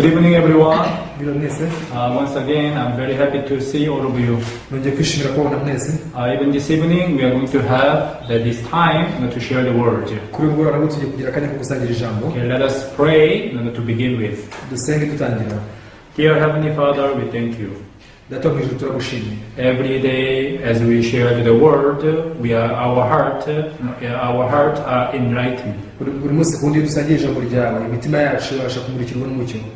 Good evening, everyone. Once again, I'm very happy to see all of you. Even this evening, we are going to have this time to share the word. Okay, let us pray to begin with. Dear Heavenly Father, we thank you. Every day, as we share the word, our heart are enlightened.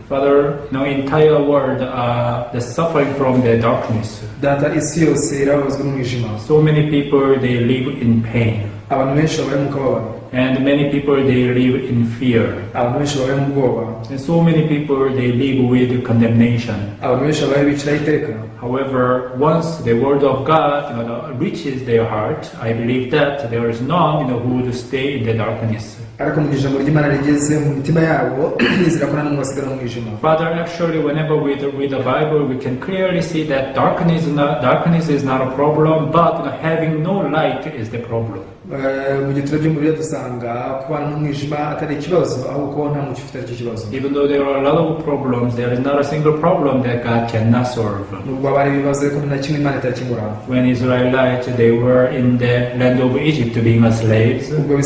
Father, no entire world are suffering from the darkness. So many people, they live in pain. And many people, they live in fear. And so many people, they live with condemnation. However, once the word of God reaches their heart, I believe that there is none who would stay in the darkness. Father, actually, whenever we read the Bible, we can clearly see that darkness is not a problem, but having no light is the problem. Even though there are a lot of problems, there is not a single problem that God cannot solve. When Israelites, they were in the land of Egypt being slaves. When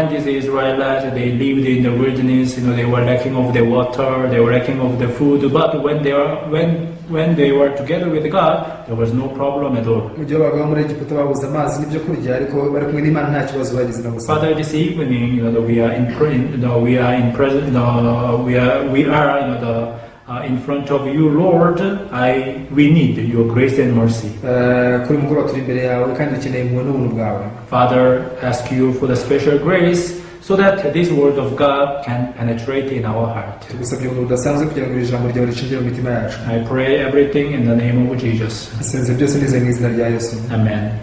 these Israelites, they lived in the wilderness, they were lacking of the water, they were lacking of the food, but when they were together with God, there was no problem at all. Father, this evening, we are in in front of you, Lord. We need your grace and mercy. Father, ask you for the special grace, so that this word of God can penetrate in our heart. I pray everything in the name of Jesus. Amen.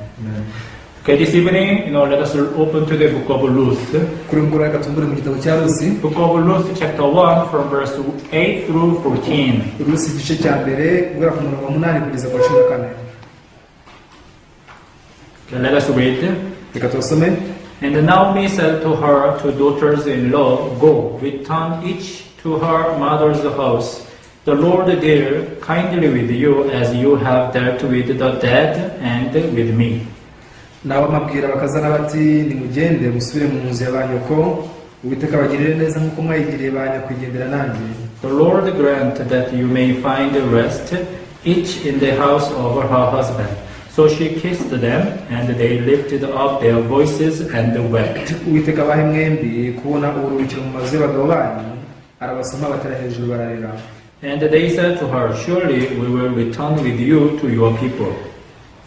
Okay, this evening, let us open to the book of Ruth. Book of Ruth, chapter 1, from verse 8 through 14. Okay, let us read. And Naomi said to her two daughters-in-law, "Go, return each to her mother's house. The Lord deal kindly with you as you have dealt with the dead and with me." Nabo mabwira bakazana bati nimugende musubire mu nzu y'abanyoko Uwiteka bagirire neza nkuko mwayigiriye banyakwigendera nanjye. The Lord grant that you may find rest each in the house of her husband. So she kissed them, and they lifted up their voices and wept. Uwiteka bahe mwembi kubona uburuhukiro mu mazu y'abagabo banyu, arabasoma batera hejuru bararira. And they said to her, "Surely we will return with you to your people."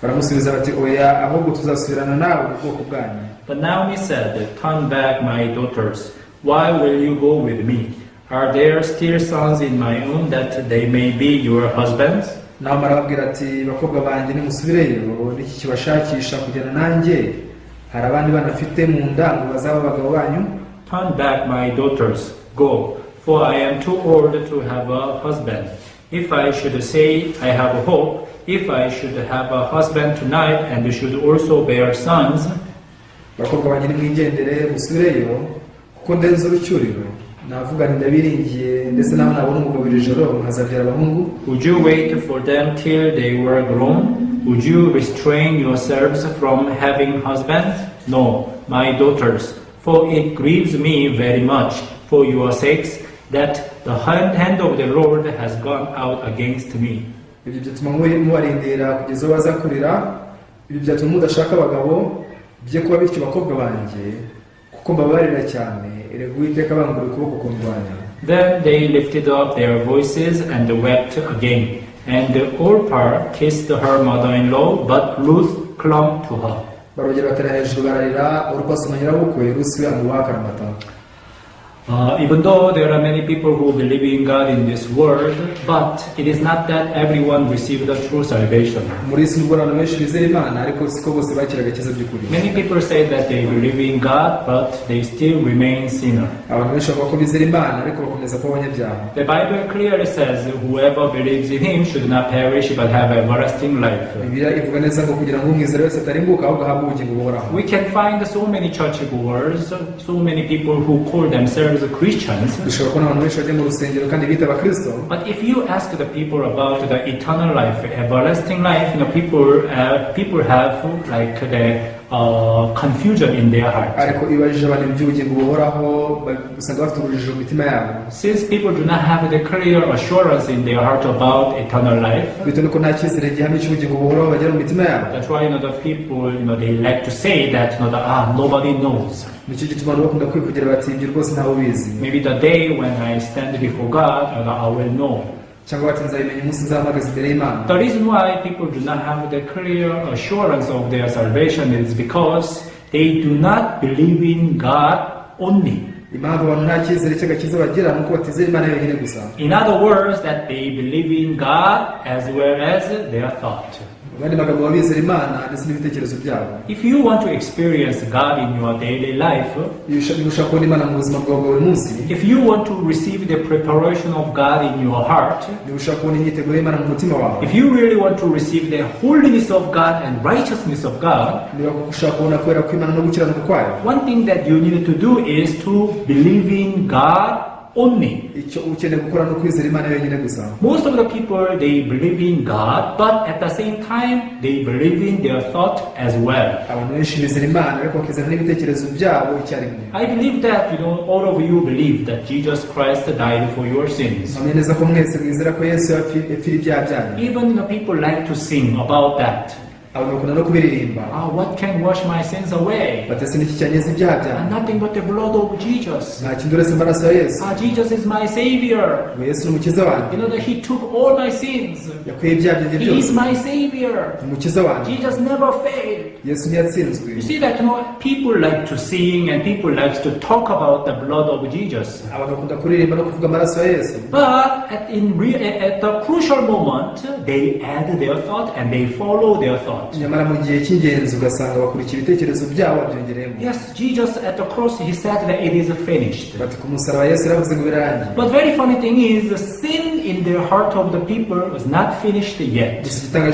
Baramusubiza bati, "Oya, ahubwo tuzasubirana nawe mu bwoko bwanyu." But Naomi said, "Turn back, my daughters. Why will you go with me? Are there still sons in my womb that they may be your husbands?" Naho marababwira ati, "Bakobwa banjye nimusubireyo, n'iki kibashakisha kujyana nanjye? Hari abandi banafite mu nda ngo bazaba abagabo banyu?" Turn back, my daughters. Go, for I am too old to have a husband. If I should say I have hope, if I should have a husband tonight and should also bear sons. Bakobwa banjye nimwigendere musubireyo, kuko ndenze urucyuriro. Navuga ndabiringiye ndetse naho nabona umugabo iri joro nkazabyara abahungu. Would you wait for them till they were grown? Would you restrain yourselves from having husbands? No, my daughters, for it grieves me very much for your sakes that the hand of the Lord has gone out against me. Ibyo byatuma mubarindira kugeza bazakurira, ibyo byatuma mudashaka abagabo, bye kuba bityo bakobwa banjye, kuko mbabarira cyane, erega Uwiteka bangura ukuboko kundwanya. Then they lifted up their voices and wept again, and Orpah kissed her mother-in-law, but Ruth clung to her. Barongera batera hejuru bararira, Orpah asoma nyirabukwe, Ruth we amubaha akaramata. Even though there are many people who believe in God in this world, but it is not that everyone received the true salvation. Many people say that they believe in God, but they still remain sinner. The Bible clearly says whoever believes in Him should not perish but have everlasting life. We can find so many churchgoers, so many people who call themselves themselves Christians. dushobora kubona abantu benshi bajya mu rusengero kandi bita abakristo. But if you ask the people about the eternal life, everlasting life, people have like the confusion in their heart. Ariko ibajije abantu iby'ubugingo buhoraho usanga bafite urujijo mu mitima yabo. Since people do not have the clear assurance in their heart about eternal life, bitewe nuko nta cyizere gihamye cy'ubugingo buhoraho bagira mu mitima yabo. That's why the people they like to say that nobody knows. Nicyo gituma bakunda kwivugira bati ibyo rwose ntawe ubizi. Maybe the day when I stand before God, I will know. cyangwa bati nzabimenya umunsi nzahagaze imbere y'Imana. The reason why people do not have the clear assurance of their salvation is because they do not believe in God only. Impamvu abantu nta cyizere cy'agakiza bagira nuko batizera Imana yonyine gusa. In other words, that they believe in God as well as their thought. Abandi bagabo bizera Imana ndetse n'ibitekerezo byabo. If you want to experience God in your daily life, ushaka kubona Imana mu buzima bwawe buri munsi. If you want to receive the preparation of God in your heart, ushaka kubona imyiteguro y'Imana mu mutima wawe. If you really want to receive the holiness of God and righteousness of God, ushaka kubona kwera kw'Imana no gukiranuka kwayo. One thing that you need to do is to believe in God only. Most of the people, they believe in God, but at the same time they believe in their thought as well. I believe that all of you believe that Jesus Christ died for your sins. Even people like to sing about that. What can wash my sins away? And nothing but the blood of Jesus. Jesus is my Savior. That He took all my sins. He is my Savior. Jesus never failed. You see that people like to sing and people like to talk about the blood of Jesus. But at the crucial moment, they add their thought and they follow their thought. Yes, Jesus at the cross, He said that it is finished. But very funny thing is, the sin in the heart of the people was not finished yet. And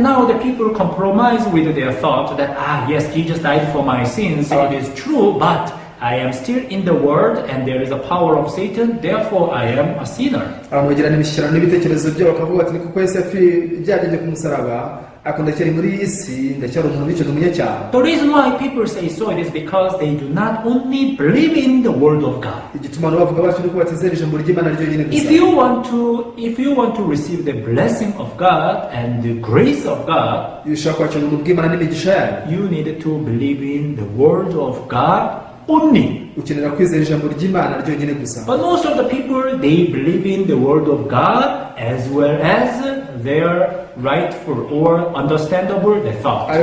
now the people compromise with their thought that, yes, Jesus died for my sins, it is true, but I am still in the world and there is a power of Satan, therefore I am a sinner. The reason why people say so is because they do not only believe in the word of God. If you want to receive the blessing of God and the grace of God, you need to believe in the word of God only. But most of the people, they believe in the word of God as well as their rightful or understandable the thought. I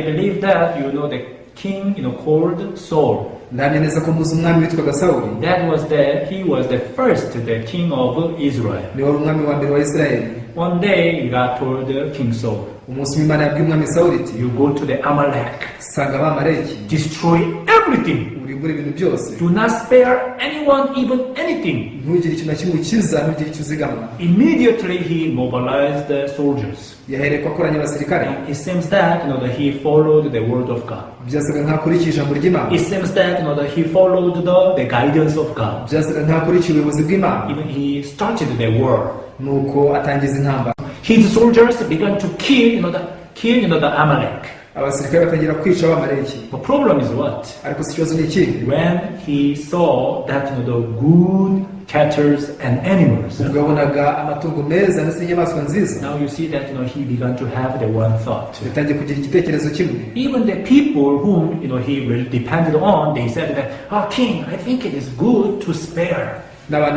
believe that the king called Saul. He was the first the king of Israel. One day God told King Saul, you go to the Amalek, destroy everything. Do not spare anyone, even anything. Immediately he mobilized the soldiers. And it seems that he followed the word of God. It seems that he followed the guidance of God. Even he started the war. His soldiers began to kill the Amalek. The problem is what? When he saw that the good cattle and animals. Now you see that he began to have the one thought. Even the people whom he really depended on, they said that, King, I think it is good to spare. Because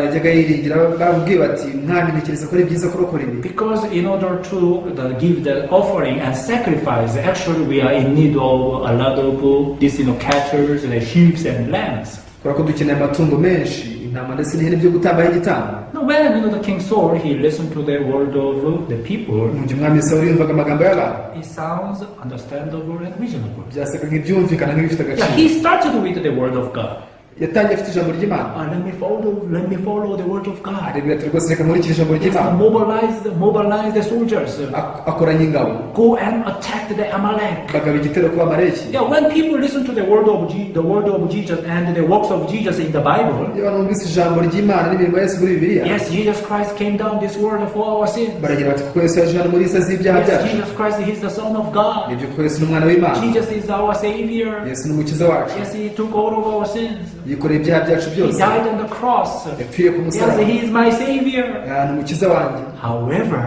in order to give the offering and sacrifice, actually we are in need of a lot of these cattle, the sheep and lambs. No, when the King Saul, he listened to the word of the people, it sounds understandable and reasonable. Yeah, he started with the word of God. yatangiye afite ijambo ry'Imana. Let me follow the word of God. Aribwira ati rwose reka nkurikire ijambo Yes, ry'Imana. mobilize the soldiers. Akoranya ingabo Go and attack the Amalek. bagaba igitero ku Bamaleki. Yeah, when people listen to the word of Jesus and the works of Jesus in the Bible, Iyo banumvise ijambo ry'Imana n'imirimo ya Yesu muri Bibiliya, yes, Jesus Christ came down this world for our sins. baragira bati kuko Yesu yaje hano muri isi z'ibyaha Yes, byacu. Jesus Christ, He's the Son of God. Nibyo kuko Yesu ni umwana w'Imana. Jesus is our Savior. Yesu ni umukiza wacu. Yes, He took all of our sins. yikoreye ibyaha byacu He byose. died on the cross. Yapfiriye ku Yes, musaraba. He is my Savior. Ni umukiza wanjye. However,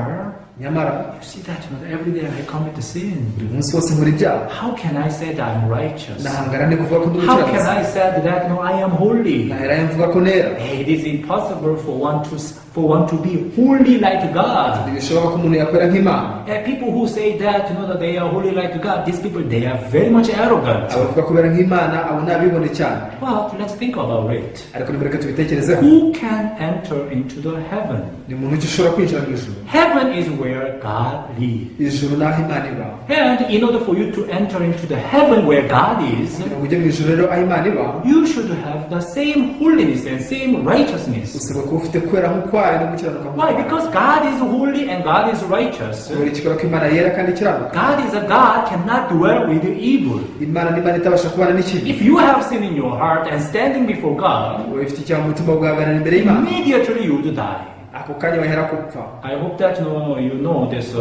nyamara you see that every day I commit sin. buri munsi wose nkora ibyaha. How can I say that I'm righteous? nahangara nte kuvuga ko ndi How can umukiranutsi? I say that I am holy? nahera mvuga ko nera. It is impossible for one to be holy like God. ntibishoboka ko umuntu yakwera nk'Imana. People who say that that they are holy like God, these people they are very much arrogant. abavuga kubera nk'Imana abo ni abibone cyane. Well, let's think about it. ariko nimureke tubitekerezeho. Who can enter into the heaven? ni umuntu ki ushobora kwinjira mu ijuru. Heaven is where God lives. ijuru ni aho Imana iba. And in order for you to enter into the heaven where God is, kugira ngo ujye mu ijuru rero aho Imana iba, you should have the same holiness and same righteousness. usabwa kuba ufite kwera nk'ukwayo no gukiranuka Why? Because God is holy and God is righteous. kubera ikikora ko Imana yera kandi ikiranuka. God is a God cannot dwell with evil. Imana ni Imana itabasha kubana n'ikibi. If you have sin in your heart and standing before God, wowe ufite icyaha mu mutima ugahagarara imbere y'Imana, immediately you would die. ako kanya wahera gupfa. I hope that you know this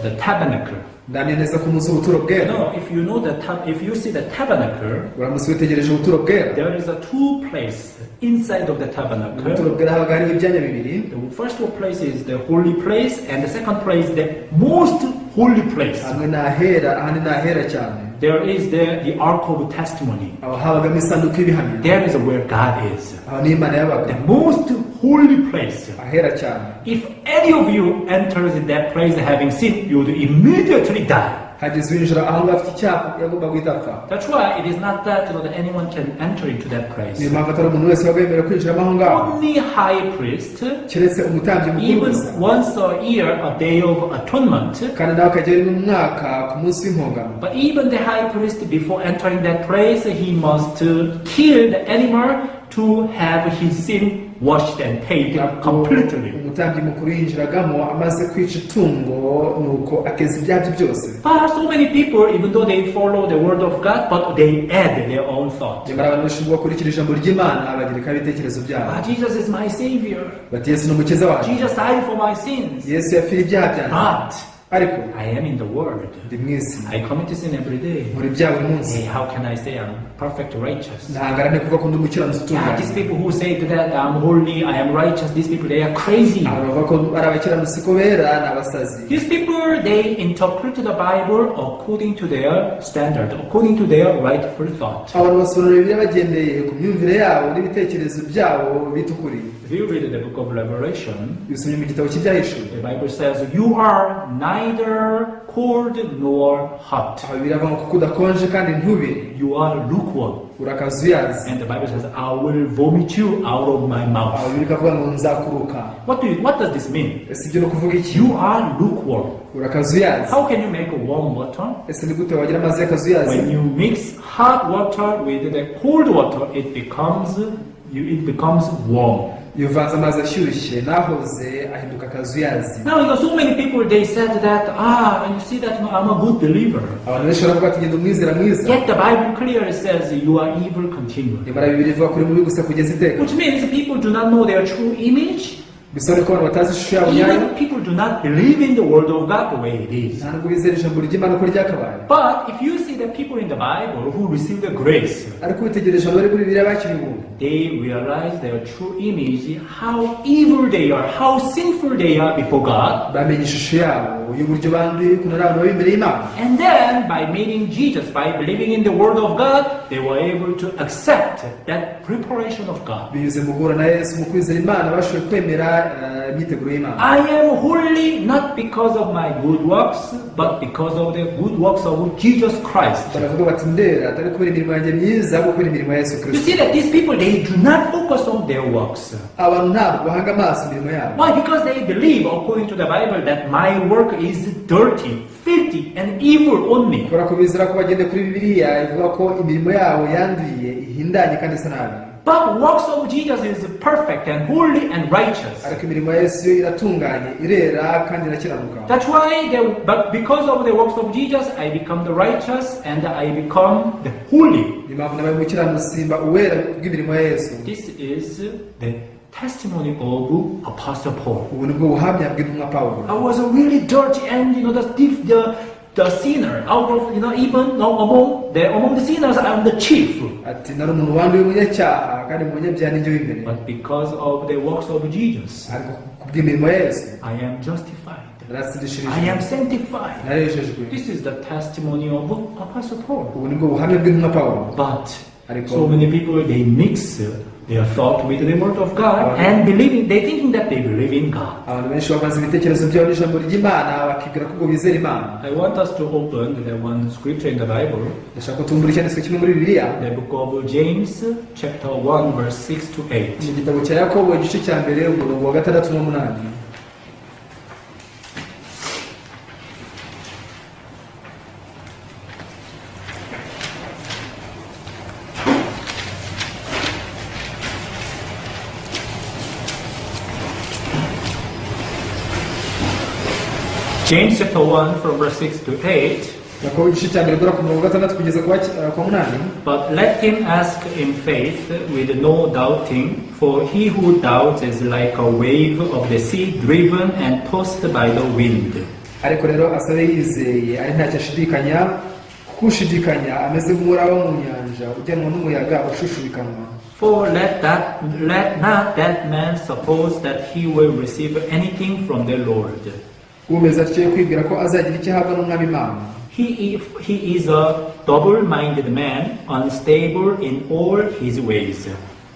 the tabernacle. ndamya neza ko umunsi w'ubuturo bwera. No, if you see the tabernacle, uramutse witegereje ubuturo bwera, there is a two place inside of the tabernacle. ubuturo bwera habaga hariho ibyanya bibiri. The first place is the holy place, and the second place the most holy place. hamwe ni ahera, ahandi ni ahera cyane. There is the ark of testimony. aho habagamo isanduku y'ibihamya. There is where God is. aho ni Imana yabaga. The most holy place. ahera cyane. If any of you enters in that place having sinned, you would immediately die. hageze uwinjira aho ngaho afite icyaha yagomba guhita apfa. That's why it is not that anyone can enter into that place. niyo mpamvu atari umuntu wese waba yemerewe kwinjiramo aho ngaho, Only high priest, keretse umutambyi mukuru even gusa. once a year, a day of atonement. kandi nawe akajya rimwe mu mwaka ku munsi w'impongano. But even the high priest, before entering that place, he must kill the animal to have his sin washed and paid completely. umutambyi mukuru yinjiragamo amaze kwica itungo, nuko akeza ibyaha bye byose. But so many people, even though they follow the word of God, but they add their own thought. nyamara abantu benshi ubwo bakurikira ijambo ry'Imana bagerekaho ibitekerezo byabo. Jesus is my Savior. bati Yesu ni umukiza wacu. Jesus died for my sins. Yesu yapfiriye ibyaha byanjye. But ariko I am in the world. ndi mu isi, I commit sin every day. nkora ibyaha buri munsi. Hey, how can I say I'm perfect righteous? ntahangara nte kuvuga ko ndi umukiranutsi Yeah, these utunganye. people who say that I'm holy, I am righteous, these people, they are crazy. aba bavuga ko ari abakiranutsi ko bera ni abasazi. These people, they interpret the Bible according to their standard, according to their rightful thought. abantu basobanura Bibiliya bagendeye ku myumvire yabo n'ibitekerezo byabo bita ukuri. If you read the book of Revelation, bisomye mu gitabo cy'ibyahishuwe, the Bible says, you are neither cold nor hot. aho biravuga ngo kuko udakonje kandi ntubire, You are lukewarm. urakazuyazi. And the Bible says, I will vomit you out of my aho mouth. bikavuga ngo nzakuruka. What does this mean? ese ibyo ni ukuvuga iki? You are lukewarm. urakazuyazi. How can you make a warm water? ese ni gute wagira amazi y'akazuyazi? When you mix hot water with the cold water, it becomes warm. iyo uvanze amazi ashyushye nahoze ahinduka akazuyazi. Now, so many people, they said that, you see that I'm a good believer. abantu benshi baravuga ati genda umwizera mwiza, Yet the Bible clearly says you are evil continually. nyamara Bibiliya ivuga kuri mubi gusa kugeza iteka. Which means people do not know their true image. bisobanuye ko abantu batazi ishusho yabo nyayo, Even people do not believe in the word of God the way it is. nta nubwo bizera ijambo ry'Imana uko ryakabaye. But if you see the people in the Bible who receive the grace, ariko witegereje abari muri Bibiliya bakiri ubuntu, they realize their true image, how evil they are, how sinful they are before God. bamenye ishusho yabo y'uburyo banduye ukuntu ari abantu bari imbere y'Imana. And then, by meeting Jesus, by believing in the word of God, they were able to accept that preparation of God. binyuze mu guhura na Yesu, mu kwizera Imana bashoboye kwemera imyiteguro y'Imana. I am holy not because of my good works, but because of the good works of Jesus Christ. baravuga bati ndera atari kubera imirimo yanjye myiza, ahubwo kubera imirimo ya Yesu You Kristo. see that these people, they do not focus on their works. abantu ntabwo bahanga amaso imirimo yabo. Why? Because they believe, according to the Bible, that my work is dirty, filthy, and evil only. kubera ko bizera ko bagende kuri Bibiliya ivuga ko imirimo yabo yanduye, ihindanye kandi isa nabi. But works of Jesus is perfect and holy and righteous. ariko imirimo ya Yesu yo iratunganye irera kandi irakiranuka. That's why, but because of the works of Jesus, I become the righteous and I become the holy. Ni mpamvu nabaye umukiranutsi mba uwera bw'imirimo ya Yesu. This is the testimony of Apostle Paul. Ubu nibwo buhamya bw'intumwa Pawulo. I was really dirty and the sinner out of even among the sinners I'm the chief. Ati nari umuntu wanduye umunyacyaha kandi mu banyabyaha ni njye w'imbere. But because of the works of Jesus, ariko kubw'imirimo ya Yesu I am justified. narasindishirijwe. I am sanctified. narejejwe. This is the testimony of Apostle Paul. Ubu nibwo buhamya bw'intumwa Pawulo. But so many people, they mix their thought with the word of God and they thinking that they believe in God. abantu benshi bavanze ibitekerezo byabo n'ijambo ry'Imana bakibwira ko bizera Imana. I want us to open the one scripture in the Bible, ndashaka ko tumbura icyanditswe kimwe muri Bibiliya, the book of James chapter 1 verse 6 to 8. mu gitabo cya Yakobo igice cya mbere umurongo wa 6 n'8. James chapter 1 from verse 6 to 8. Yakobo igice cya mbere dora ku murongo wa 6 kugeza ku wa 8. But let him ask in faith with no doubting, for he who doubts is like a wave of the sea driven and tossed by the wind. ariko rero asabe yizeye ari ntacyo ashidikanya, kuko ushidikanya ameze nk'umuraba wo mu nyanja ujyanwa n'umuyaga ushushubikanwa. For let not that man suppose that he will receive anything from the Lord. umeze atyo kwibwira ko azagira icyo ahabwa n'umwami Imana. He is a double-minded man, unstable in all his ways.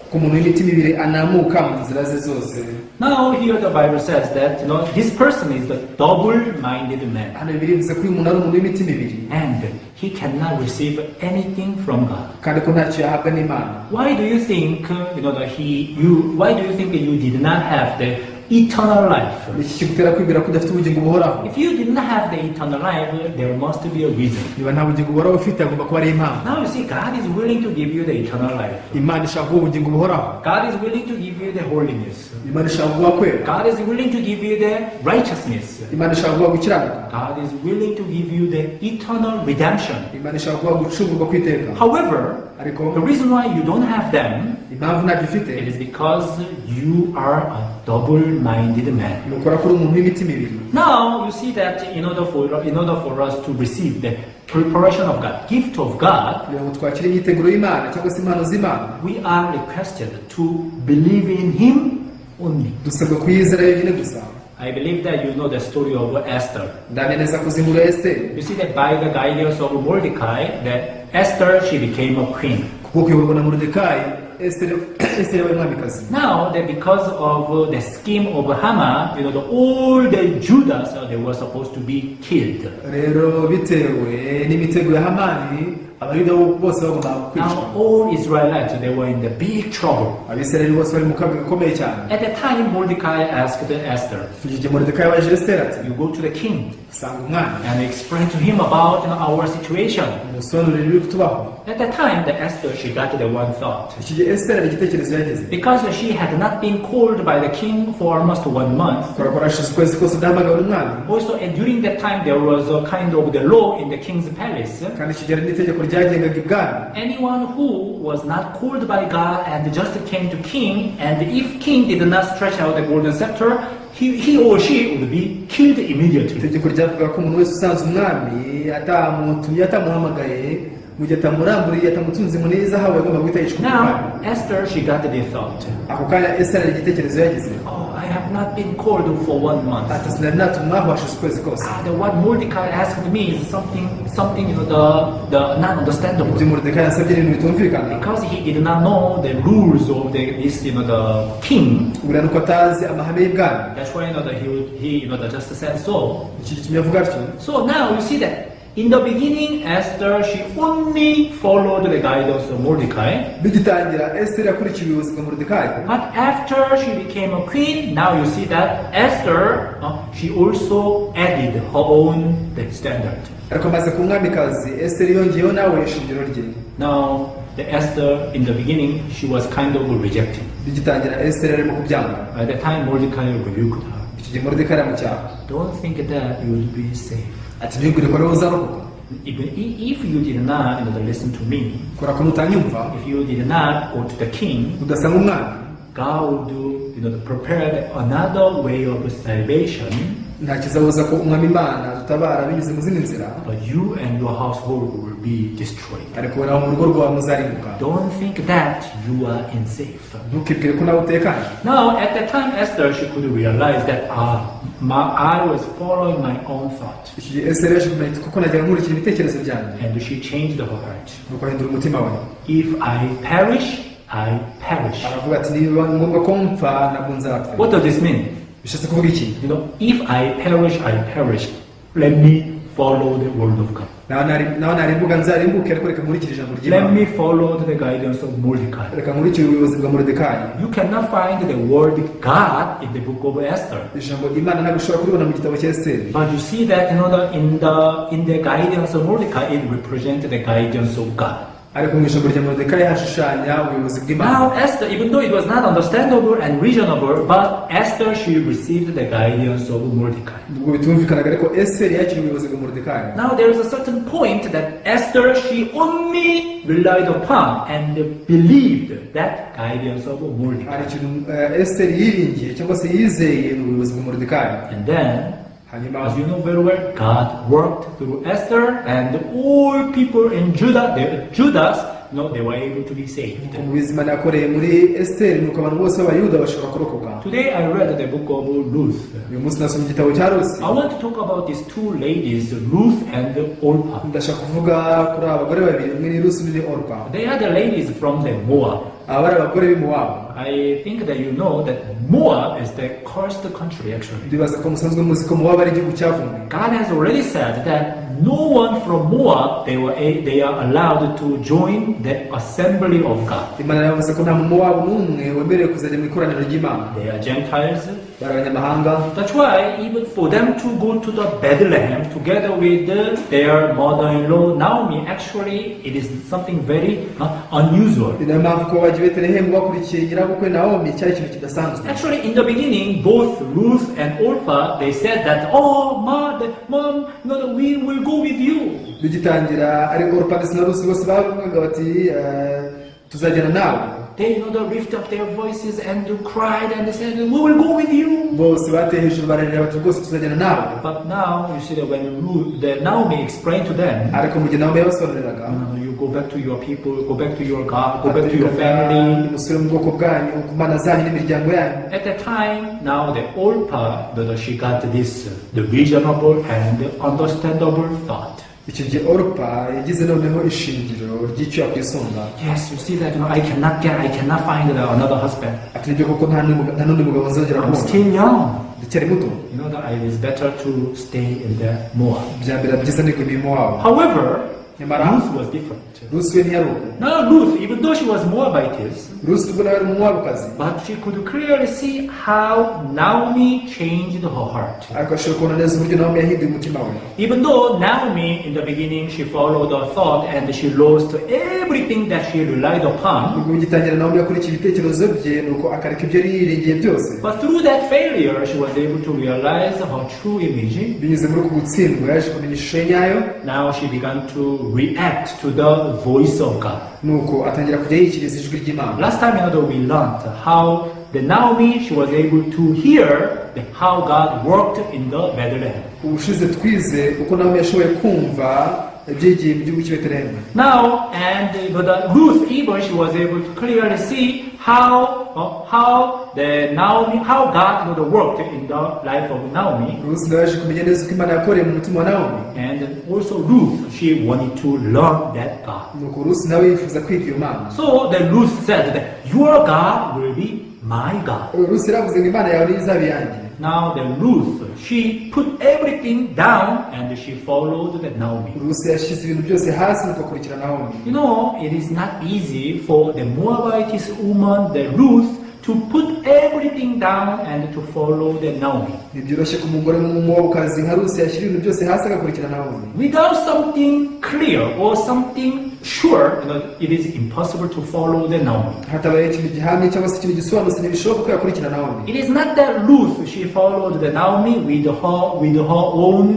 kuko umuntu w'imitima ibiri anamuka mu nzira ze zose. Now here the Bible says that this person is the double-minded man, hano bivuze ko uyu muntu ari umuntu w'imitima ibiri and he cannot receive anything from God. kandi ko ntacyo yahabwa n'Imana. Why do you think why do you think you did not have the eternal life? iki kigutera kwibwira ko udafite ubugingo buhoraho? If you did not have the eternal life, there must be a reason. niba nta bugingo buhoraho ufite agomba kuba ari impamvu. Now you see, God is willing to give you the eternal life. Imana ishaka kuba ubugingo buhoraho. God is willing to give you the holiness. Imana ishaka kuba kwera. God is willing to give you the righteousness. Imana ishaka kuba gukiranuka. God is willing to give you the eternal redemption. Imana ishaka kuba gucungurwa kw'iteka. However, ariko the reason why you don't have them, impamvu ntabyo ufite, it is because you are a double-minded man. ni ukora kuri umuntu w'imitima ibiri. Now you see that in order for us to receive the preparation of God, gift of God, kugira ngo twakire imyiteguro y'Imana cyangwa se impano z'Imana, we are requested to believe in Him only. dusabwa kuyizera yonyine gusa. I believe that you know the story of Esther. ndameneza kuzinkuru ya Esiteri. You see that by the guidance of Mordecai, that Esther, she became a queen. kuko kuyoborwa na Moridekayi, Esiteri yabaye umwamikazi. Now that because of the scheme of Haman, all the Judas, they were supposed to be killed. rero bitewe n'imitego ya Hamani, abayuda bose bagomba kwicwa. Now all Israelites, they were in the big trouble. abisirayeli bose bari mu kaga gakomeye cyane. At the time, Mordecai asked Esther, igihe Moridekayi yabajije Esiteri ati, you go to the king sanga umwami and explain to him about our situation. umusobanurire ibiri kutubaho. At the time, the Esther, she got the one thought. iki gihe Esiteri hari igitekerezo yageze. Because she had not been called by the king for almost 1 month. kubera ko hashize ukwezi kose udahamagawe n'umwami. Also, and during that time, there was a kind of the law in the king's palace. kandi iki gihe hari n'itegeko ryagengaga ibwami. Anyone who was not called by God and just came to king, and if king did not stretch out the golden scepter, he or she would be killed immediately. itegeko ryavuga ko umuntu wese usanze umwami atamutumye atamuhamagaye mu gihe atamuramburiye atamutunze inkoni y'izahabu yagomba guhita yicwa Now, umwami. Esther, she got the thought. ako kanya Esiteri hari igitekerezo yagize. I have not been called for 1 month. ati sinari natumwaho hashize ukwezi kose. What Mordecai asked me is something the non-understandable. ibyo Moridekayi yansabye ni ibintu bitumvikana. Because he did not know the rules of the king. buriya nuko atazi amahame y'ibwami. That's why that he just said so. iki gitumye avuga atyo. So now you see that in the beginning, Esther, she only followed the guidance of Mordecai. bigitangira Esiteri yakurikiye ubuyobozi bwa Moridekayi. But after she became a queen, now you see that Esther, she also added her own standard. ariko amaze ku mwamikazi Esiteri yongeyeho nawe ishingiro rye. Now, the Esther in the beginning, she was kind of rejecting. bigitangira Esiteri arimo kubyanga. At the time, Mordecai rebuked her. Icyo gihe Moridekayi aramucyaha. Don't think that you will be safe. Ati ntibwire ko rero uzarokoka. Even if you did not listen to me, Kora ko mutanyumva, if you did not go to the king, udasanga umwami, God will do, prepare another way of salvation. nta kizabuza ko umwami Imana dutabara binyuze mu zindi nzira, But you and your household will be destroyed. ariko nawe mu rugo rwawe muzarimbuka. Don't think that you are unsafe. Ntukibwire ko nawe utekanye. Now, at that time, Esther, she could realize that I was following my own thought. Iki gihe Esiteri yaje kumenya kuko najyaga nkurikira ibitekerezo byanjye. And she changed her heart. Nuko ahindura umutima we. If I perish, I perish. Aravuga ati niba ngombwa ko mpfa nabwo nzapfa. What does this mean? Bishatse kuvuga iki? If I perish, let me follow the word of God. nawe narimbuka nzarimbuke, ariko reka nkurikire ijambo Let ry'Imana. me follow the guidance of Mordecai. Reka nkurikire ubuyobozi bwa Moridekayi. You cannot find the word God in the book of Esther. Ijambo Imana ntabwo ushobora kuribona mu gitabo cya Esiteri. But you see that in the guidance of Mordecai, it represents the guidance of God. Ariko mu ijambo rya Moridekayi hashushanya ubuyobozi bw'Imana. Now Esther, even though it was not understandable and reasonable, but Esther, she received the guidance of Mordecai. Ubwo bitumvikanaga, ariko Esiteri yakiriye ubuyobozi bwa Moridekayi. Now there is a certain point that Esther, she only relied upon and believed that guidance of Hari Mordecai. ikintu Esiteri yiringiye cyangwa se yizeye mu buyobozi bwa Moridekayi. And then, Hanyuma as you know very well, God worked through Esther, and all people in Judah, they were able to be saved. mu bizima yakoreye muri Esiteri, nuko abantu bose b'Abayuda bashobora kurokoka. Today I read the book of Ruth. Uyu munsi nasomye igitabo cya Rusi. I want to talk about these two ladies, Ruth and Orpah. Ndashaka kuvuga kuri abagore babiri, umwe ni Rusi undi ni Orpa. They are the ladies from the Moab. Aba bari abagore b'Imowabu. I think that you know that Moab is the cursed country actually. Ndibaza ko musanzwe muzi ko Mowabu ari igihugu cyavumwe. God has already said that no one from Moab they are allowed to join the assembly of God. Imana yavuze ko nta Mowabu n'umwe wemerewe kuzajya mu ikoraniro ry'Imana. They are Gentiles. Bari abanyamahanga. That's why even for them to go to the Bethlehem together with their mother-in-law Naomi, actually it is something very unusual. Ni nayo mpamvu ko bajya i Betelehemu bakurikiye nyirabukwe Naomi cyari ikintu kidasanzwe. Actually, in the beginning, both Ruth and Orpah, they said that, oh, mom, no, we will go with you. Bigitangira ari Orpa ndetse na Rusi bose bavugaga bati tuzajyana nawe. They lift up their voices and cried and they said, we will go with you. Bose bateye hejuru bararira bati rwose tuzajyana nawe. But now, you see that when Naomi explained to them, Ariko mu gihe Naomi yabasobanuriraga, no, you go back to your people, go back to your God, go back to your family. musubire mu bwoko bwanyu, ku mana zanyu n'imiryango yanyu. At that time, now the Orpah, she got this, the reasonable and understandable thought. Icyo gihe Orpa yagize noneho ishingiro ry'icyo yakwisonga. Yes, you see that I cannot find another husband. Ati nibyo koko nta n'undi mugabo nzongera I'm kubona. still young. Ndacyari muto. You know that it is better to stay in the Moab. Byambera byiza ni kumima wabo. However, Nyamara Ruth was different. Rusi we ntiyari uko. Now Ruth, even though she was Moabitess, Rusi ubwo nawe ari Umumowabukazi, but she could clearly see how Naomi changed her heart. ariko ashobora kubona neza uburyo Naomi yahinduye umutima we. Even though Naomi, in the beginning, she followed her thought and she lost everything that she relied upon. Ubwo bigitangira Naomi yakurikiye ibitekerezo bye, nuko akareka ibyo yari yiringiye byose. But through that failure, she was able to realize her true image. Binyuze muri uku gutsindwa yaje kumenya ishusho ye nyayo. Now she began to react to the voice of God. Nuko atangira kujya yikiriza ijwi ry'Imana. Last time, we learned how the Naomi, she was able to hear how God worked in the Bethlehem. Ubushize twize uko Naomi yashoboye kumva ibyigiye mu gihugu cy'i Betelehemu. Now, and Ruth even, she was able to clearly see how God worked in the life of Naomi. Rusi nawe yaje kumenya neza uko Imana yakoreye mu mutima wa Naomi. And also Ruth, she wanted to learn that God. Nuko Rusi nawe yifuza kwiga iyo Mana. So then Ruth said that your God will be my God. Rusi yaravuze ngo Imana yawe niyo izaba iyanjye. Now then Ruth, she put everything down and she followed the Naomi. Rusi yashyize ibintu byose hasi nuko akurikira Naomi. You know, it is not easy for the Moabitess woman, the Ruth, to put everything down and to follow the Naomi. ntibyoroshye ku mugore w'umumowabukazi nka Rusi yashyira ibintu byose hasi agakurikira Nawomi. Without something clear or something sure, it is impossible to follow the Naomi. hatabaye ikintu gihamye cyangwa se ikintu gisobanutse ntibishoboka ko yakurikira Nawomi. It is not that Ruth, she followed the Naomi with her own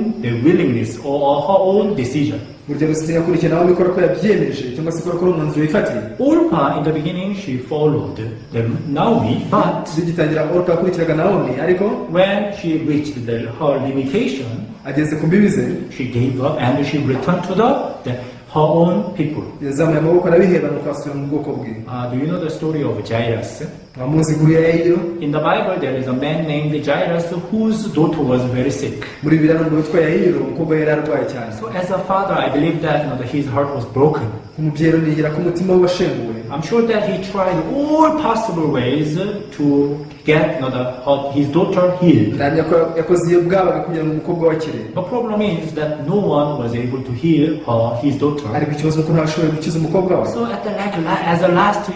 willingness or her own decision. burya Rusi yakurikira Nawomi kubera ko yabyemeje cyangwa se kubera ko ari umwanzuro yifatiye. Orpah, in the beginning, she followed the Naomi, but zigitangira Orpah yakurikiraga Nawomi, ariko when she reached her limitation, ageze ku mbibi ze she gave up and she returned to her own people. yazamuye amaboko arabiheba nuko asubira mu bwoko bwe. Do you know the story of Jairus? amuzi inkuru ya Yayiro. In the Bible, there is a man named Jairus whose daughter was very sick. muri Bibiliya n'umuntu witwa Yayiro umukobwa yari arwaye cyane. So as a father, I believe that his heart was broken. umubyeyi nigira ko umutima we washenguwe. I'm sure that he tried all possible ways to get his daughter healed. ntamya ko yakoze iyo bwabaga kugira ngo umukobwa we akire. The problem is that no one was able to heal his daughter. ariko ikibazo nuko ntashoboye gukiza umukobwa we. So as a last,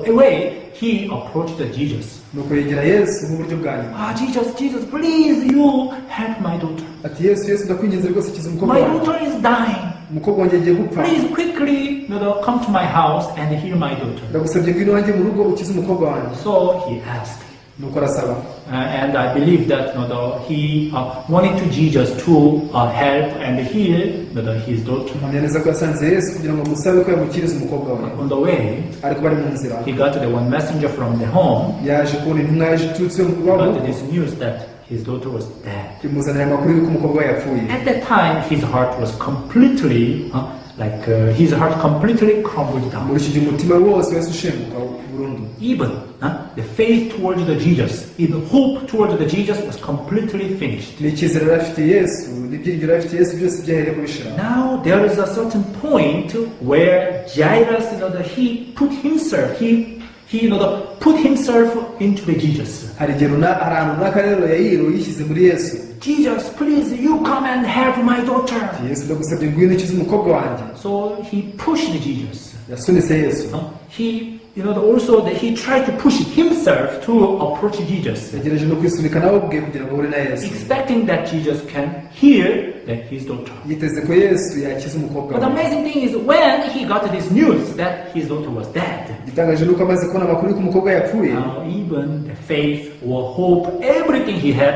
the way, he approached Jesus. nuko yegera Yesu nk'uburyo bwa nyuma. Jesus, please, you help my daughter. ati Yesu ndakwinginze rwose kiza umukobwa My wawe. daughter is dying. umukobwa wanjye agiye gupfa. Please quickly, come to my house and heal my daughter. ndagusabye ngwino wanjye mu rugo ukize umukobwa wanjye. So he asked. nuko arasaba. And I believe that he wanted to Jesus to help and heal his daughter. mpamya neza ko yasanze Yesu kugira ngo amusabe ko yamukiriza umukobwa we. On the way, ariko bari mu nzira he got the one messenger from the home. yaje kubona intumwa yaje iturutse mu He rwabo. got this news that his daughter was dead. imuzanira amakuru y'uko umukobwa we yapfuye. At that time, his heart was completely crumbled down. muri iki gihe umutima we wose wese ushenguka burundu. Even the faith towards the Jesus, the hope towards the Jesus was completely finished. n'icyizere yari afite Yesu n'ibyiringiro yari afite Yesu byose byahereye kubishira. Now there is a certain point where Jairus, he put himself, put himself into the Jesus. hari igihe ahantu runaka rero Yayiro yishyize muri Yesu. Jesus, please, you come and help my daughter. Yesu ndagusabye ngwino ukize umukobwa wanjye. So he pushed Jesus. yasunitse Yesu. Also that he tried to push himself to approach Jesus, yagerageje no kwisunika nawe ubwe kugira ngo ahure na Yesu. expecting that Jesus can heal his daughter. yiteze ko Yesu yakiza umukobwa But the we. amazing thing is when he got this news that his daughter was dead, igitangaje nuko amaze kubona amakuru y'uko umukobwa yapfuye. now even the faith or hope, everything he had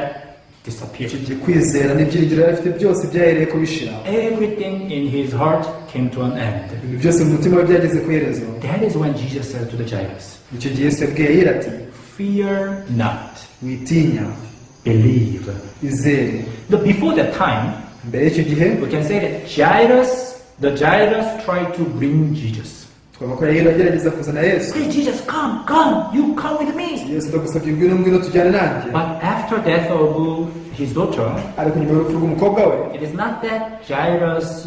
disappeared. icyo gihe kwizera n'ibyiringiro yari afite byose byahereye kubishira. Everything in his heart came to an end. ibintu byose mu mutima we byageze ku iherezo. That is when Jesus said to the Jairus, icyo gihe Yesu yabwiye Yayiro ati fear not, witinya believe. izere. Before that time, mbere y'icyo gihe we can say that Jairus tried to bring Jesus. twavuga ko Yayiro agerageza kuzana Yesu. Please, Jesus, come, you come with me. Yesu ndagusabye ngwino tujyane nanjye. But after death of his daughter, ariko nyuma y'urupfu rw'umukobwa we it is not that Jairus,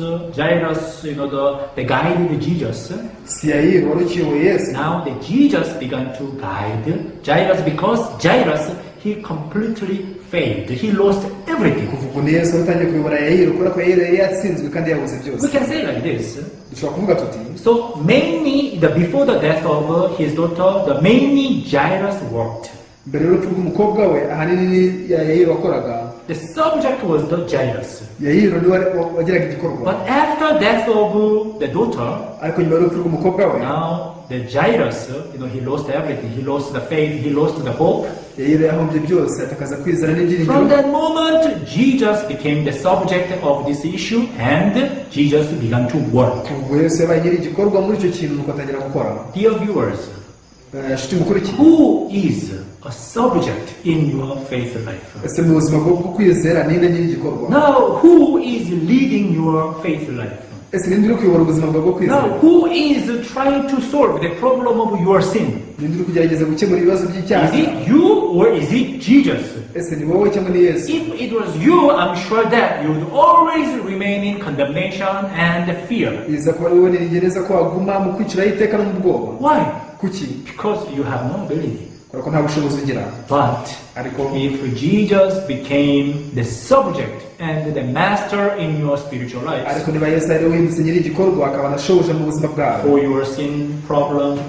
the guide with Jesus. si Yayiro wari ukiyoboye Yesu. Now the Jesus began to guide Jairus because Jairus, he completely failed. He lost everything. kuva ubwo ni Yesu watangiye kuyobora Yayiro kubera ko Yayiro yari yatsinzwe kandi yabuze We byose. can say like this. dushobora kuvuga tuti So mainly, before the death of his daughter, mainly Jairus worked. mbere y'urupfu rw'umukobwa we ahanini ni Yayiro wakoraga. The subject was the Jairus. Yayiro niwe wagiraga igikorwa. But after death of the daughter, ariko nyuma y'urupfu rw'umukobwa we now the Jairus, he lost everything. He lost the faith. He lost the hope. Yayiro yahombye byose atakaza kwizera From n'ibyiringiro. that moment, Jesus became the subject of this issue, and Jesus began to work. ubwo Yesu yabaye nyiri igikorwa muri icyo kintu nuko atangira gukora. Dear viewers, nshuti mukurikiye, who is a subject in your faith life? ese mu buzima bwo kwizera ninde nyiri igikorwa? Now, who is leading your faith life? ese ninde uri kuyobora ubuzima bwawe bwo kwizera? Now, who is trying to solve the problem of your sin? ninde uri kugerageza gukemura ibibazo by'icyaha? Is it you or is it Jesus? ese ni wowe cyangwa ni Yesu? If it was you, I'm sure that you would always remain in condemnation and fear. biza kuba wowe niringereza ko waguma mu kwiciraho iteka no mu bwoba. Why? kuki? Because you have no ability. kubera ko nta bushobozi ugira. But ariko if Jesus became the subject and the master in your spiritual life, ariko niba Yesu ari we wihindutse nyiri igikorwa akaba anashoboje mu buzima bwawe for your sin problem,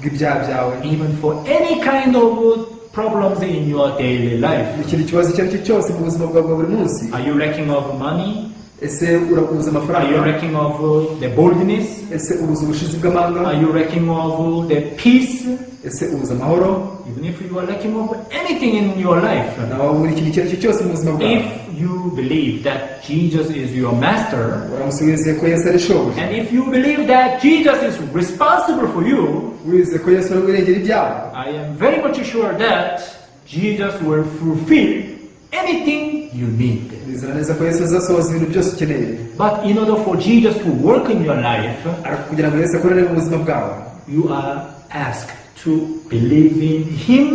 bw'ibyaha byawe, even for any kind of problems in your daily life. ikintu kibazo icyo ari cyo cyose mu buzima bwawe bwa buri munsi. Are you lacking of money? Ese urabuza Are you amafaranga? lacking of the boldness? Ese ubuza ubushizi bw'amanga? Are you lacking of the peace? Ese ubuza amahoro? Even if you are lacking of anything in your life, nawe buri kintu icyo ari cyo cyose mu buzima bwawe, if you believe that Jesus is your master, uramusubize ko Yesu ari shobuja, and if you believe that Jesus is responsible for you, wize ko Yesu ari wirengera ibyawe, I am very much sure that Jesus will fulfill anything you need. bizera neza ko Yesu azasohoza ibintu byose ukeneye. But in order for Jesus to work in your life, ariko kugira ngo Yesu akorere mu buzima bwawe, you are asked to believe in Him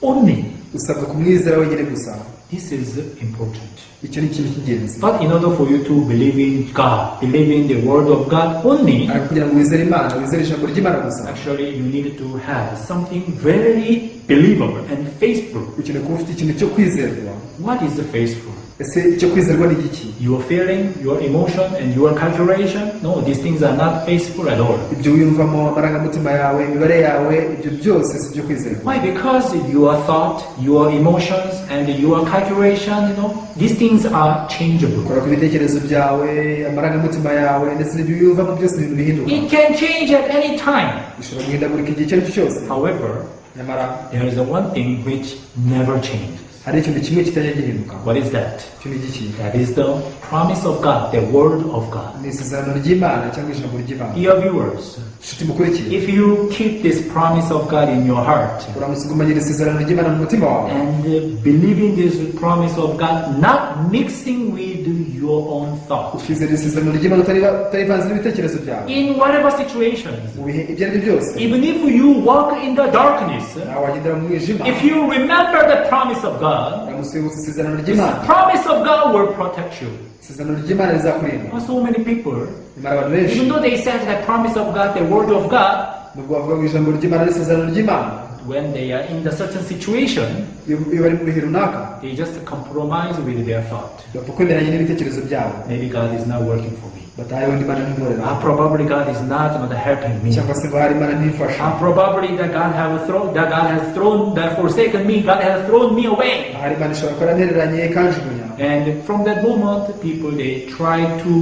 only. usabwa kumwizera wenyine gusa. This is important. Icyo ni ikintu cy'ingenzi. But in order for you to believe in God, believe in the Word of God only, ariko kugira ngo wizere Imana, wizere ijambo ry'Imana gusa, actually you need to have something very believable and faithful. ukeneye kuba ufite ikintu cyo kwizerwa. What is the faithful? Ese icyo kwizerwa ni iki? Your feeling, your emotion, and your calculation? No, these things are not faithful at all. ibyo wiyumvamo, amarangamutima yawe, imibare yawe, ibyo byose si byo kwizerwa. Why? Because your thought, your emotions, and your calculation, these things are changeable. Kora ku bitekerezo byawe, amarangamutima yawe, ndetse n'ibyo wiyumvamo byose ibintu bihinduka. It can change at any time. bishobora guhindagurika igihe icyo ari cyo cyose. However, nyamara there is one thing which never changes. hari ikintu kimwe kitajya gihinduka. What is that? icyo ni igiki? That is the promise of God, the Word of God. ni isezerano ry'Imana cyangwa ijambo ry'Imana. Dear viewers, nshuti mukurikiye, if you keep this promise of God in your heart, uramusugumanira isezerano ry'Imana mu mutima wawe, and believing this promise of God, not mixing with your own thoughts, ukizera isezerano ry'Imana utarivanze n'ibitekerezo byawe, in whatever situations, mu bihe ibyo ari byo byose, even if you walk in the darkness, nawe wagendera mu mwijima, if you remember the promise of God, uramusibutsa isezerano this ry'Imana, promise of God will protect you. isezerano ry'Imana rizakurinda. So many people, nyamara abantu benshi, even though they said the promise of God, the Word of God, nubwo bavuga ngo ijambo ry'Imana ari isezerano ry'Imana, when they are in a certain situation, iyo bari mu bihe runaka, they just compromise with their thought. bapfa kwemeranya n'ibitekerezo byabo, Maybe God is not working for me. batayeho n'Imana n'inkorera, Probably God is not helping me. cyangwa se ngo hari Imana ntifasha, Probably that God has forsaken me. God has thrown me away. hari Imana ishobora kuba yarantereranye ikanjugunya. And from that moment, people they try to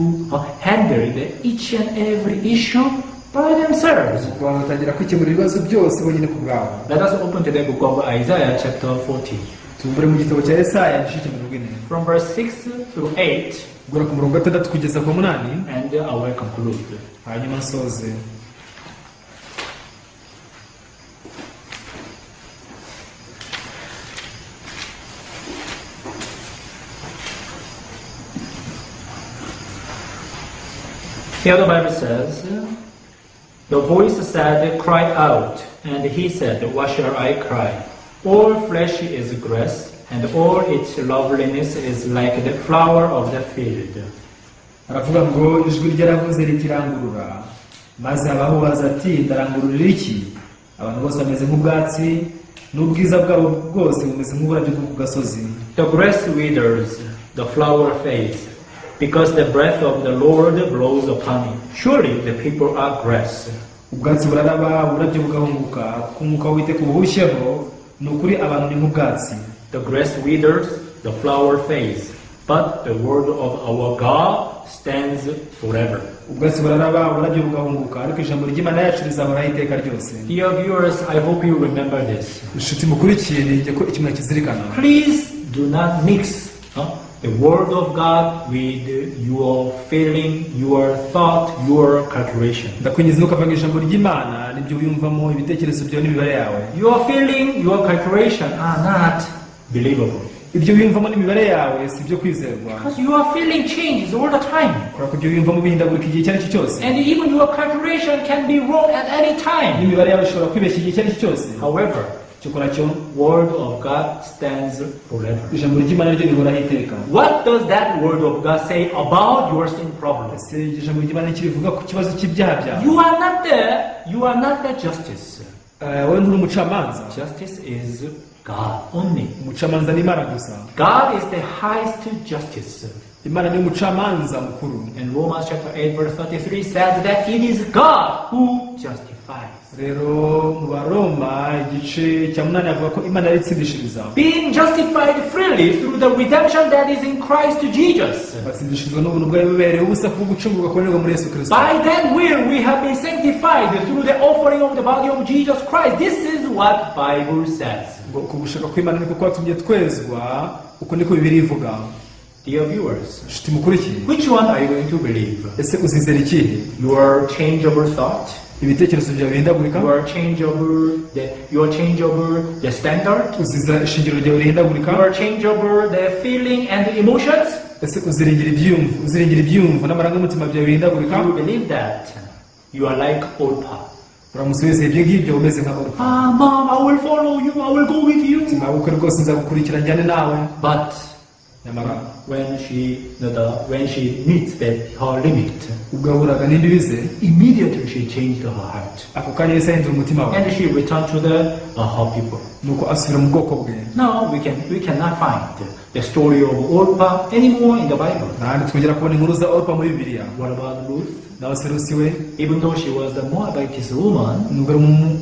handle each and every issue by themselves. abantu batangira kwikemura ibibazo byose bonyine ku bwabo. Let us open to the book of Isaiah, chapter 40, tumbure mu gitabo cya Yesaya igice cya 40, from verse 6 through 8, guhera ku murongo wa 6 kugeza ku 8, and I will conclude. hanyuma nsoze. Here the Bible says, the voice said, cry out. And he said, what shall I cry? All flesh is grass, and all its loveliness is like the flower of the field. aravuga ngo ijwi ryaravuze ritirangurura, maze abahubaza ati ndarangururira iki? Abantu bose bameze nk'ubwatsi, n'ubwiza bwabo bwose bumeze nk'uburabyo bwo ku gasozi. The grass withers, the flower fades, because the breath of the Lord blows upon it. Surely the people are grass. ubwatsi buraraba, uburabyo bugahunguka, kuko umwuka w'Uwiteka ubuhushyeho, ni ukuri abantu ni nk'ubwatsi. The grass withers, the flower fades, but the word of our God stands forever. ubwatsi buraraba, uburabyo bugahunguka, ariko ijambo ry'Imana yacu rizahoraho iteka ryose. Dear viewers, I hope you remember this. inshuti mukurikiye, nige ko ikimwe kizirikana. Please do not mix the word of God with your feeling, your thought, your calculation. ndakwinjiza ntukavanga ijambo ry'Imana n'ibyo wiyumvamo, ibitekerezo byawe n'imibare yawe. Your feeling, your calculation are not believable. ibyo wiyumvamo n'imibare yawe si byo kwizerwa, Because your feeling changes all the time. kubera ko ibyo wiyumvamo bihindagurika igihe icyo ari cyo cyose, And even your calculation can be wrong at any time. n'imibare yawe ishobora kwibeshya igihe icyo ari cyo cyose. However, cyokora cyo word of God stands forever. ijambo ry'Imana ryo rihoraho iteka. What does that word of God say about your sin problem? ese ijambo ry'Imana kirivuga ku kibazo cy'ibyaha byawe? You are not the justice. wowe nturi umucamanza. Justice is God only. umucamanza ni Imana gusa. God is the highest justice. Imana ni umucamanza mukuru. And Romans chapter 8 verse 33 says that it is God who justifies. rero mu Baroma igice cya 8 avuga ko Imana yaritsindishiriza Being justified freely through the redemption that is in Christ Jesus. batsindishirizwa n'ubuntu bwaberewe ubusa kubwo gucungurwa kubonerwa muri Yesu Kristo. By that will we have been sanctified through the offering of the body of Jesus Christ. This is what Bible says. ngo kugushaka kw'Imana niko kwatumye twezwa, uko niko Bibiliya ivuga. Dear viewers, Nshuti mukurikiye, which one are you going to believe? ese uzizera ikihe? Your changeable thought? Ibitekerezo byawe bihindagurika? Your changeable the standard? Uzizera ishingiro ryawe rihindagurika? Your changeable the feeling and the emotions? Ese uziringira ibyumvo n'amarangamutima byawe bihindagurika? You believe that you are like Orpah. uramusubiza ibyo ngibyo umeze nka Orpah. Mom, I will follow you, I will go with you. Mabukwe rwose nzagukurikira njyane nawe. But nyamara when she meets her limit, ugahuraga n'imbibi ze, immediately she changed her heart. ako kanya yahise ahindura umutima we. And she returned to her people. nuko asubira mu bwoko bwe. Now we cannot find the story of Orpah anymore in the Bible. Ntabwo twongera kubona inkuru za Orpah muri Bibiliya. What about Ruth? nawe se Rusi we, Even though she was the Moabitess woman,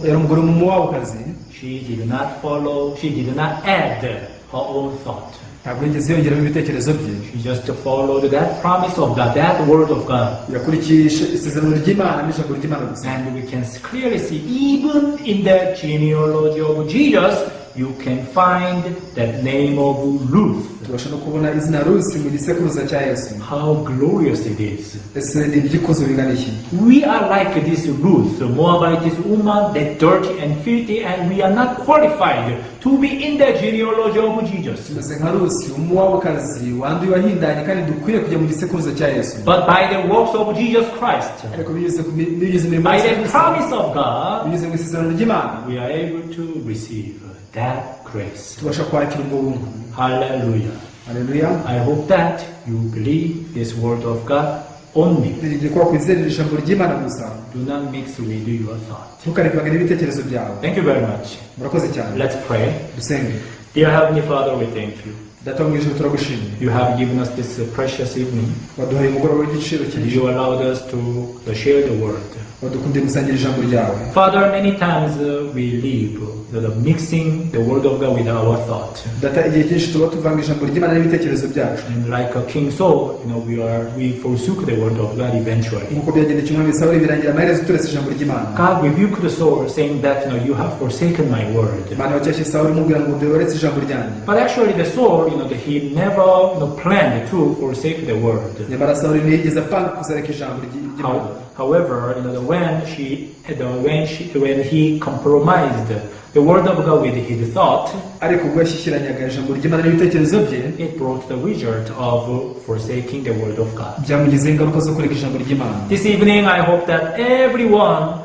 yari umugore w'umumowabukazi, she did not add her own thought. ntabwo yigeze yongeramo ibitekerezo bye. She just followed that promise of God, that word of God. yakurikije isezerano ry'Imana n'ijambo ry'Imana gusa. And we can clearly see, even in the genealogy of Jesus, you can find that name of Ruth. tubasha no kubona izina Rusi mu gisekuruza cya Yesu. How glorious it is. ese ni iby'ikuzo bingana iki? We are like this Ruth, the Moabitess woman, that dirty and filthy, and we are not qualified to be in the genealogy of Jesus. tumeze nka Rusi umumowabukazi wanduye wahindanye kandi dukwiye kujya mu gisekuruza cya Yesu. But by the works of Jesus Christ, ariko binyuze imirimo by ya the Yesu, promise of God, binyuze mu isezerano ry'Imana, we are able to receive that grace. tubasha kwakira ubwo buntu. Hallelujah. Haleluya. I hope that you believe this word of God only. Niringiye ko wakwizerera ijambo ry'Imana gusa, Do not mix with your thought. ntukarivanga n'ibitekerezo byawe. Thank you very much. murakoze cyane. Let's pray. dusenge. Dear Heavenly Father, we thank you. data wo mu ijuru turagushimiye, You have given us this precious evening. waduhaye umugoroba w'igiciro And cyinshi, you allowed us to share the word. wadukundiye gusangira ijambo ryawe. Father, many times we leave the mixing the word of God with our thought. data igihe cyinshi tuba tuvanga ijambo ry'Imana n'ibitekerezo byacu. And like a King Saul, we forsook the word of God eventually. nk'uko byagendekeye umwami Sawuli birangira amaherezo turetse ijambo ry'Imana. God rebuked Saul, saying that you have forsaken my word. Imana wacyashye Sawuli imubwira ngo dore waretse ijambo ryanjye. But actually, the Saul, he never planned to forsake the word. nyamara Sawuli ntiyigeze apanga kuzareka ijambo ry'Imana. However, when he compromised the word of God with his thought, ariko ubwo yashyikiranyaga ijambo ry'Imana n'ibitekerezo bye, it brought the result of forsaking the word of God. byamugizeho ingaruka zo kureka ijambo ry'Imana. This evening, I hope that everyone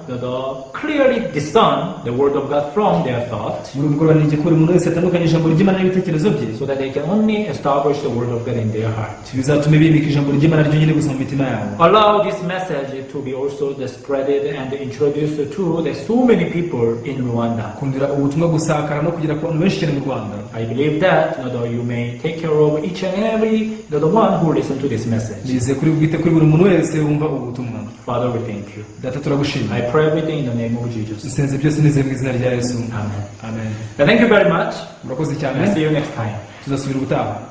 clearly discern the word of God from their thought, muri ubwo rwanda ko buri muntu wese atandukanye ijambo ry'Imana n'ibitekerezo bye, so that they can only establish the word of God in their heart. bizatuma bimika ijambo ry'Imana ryonyine gusa mu mitima yabo. Allow this message to be also spreaded and introduced to so many people in Rwanda. kundira ubutumwa gusakara no kugera ku bantu benshi cyane mu Rwanda. I believe that you may take care of each and every the one who listen to this message. Nizeye kuri bwite kuri buri muntu wese wumva ubu butumwa. Father, we thank you. data turagushimira. I pray everything in the name of Jesus. dusenze byose nizeye mu izina rya Yesu. Amen. amen. Thank you very much. murakoze And cyane. see you next time. tuzasubira ubutaha.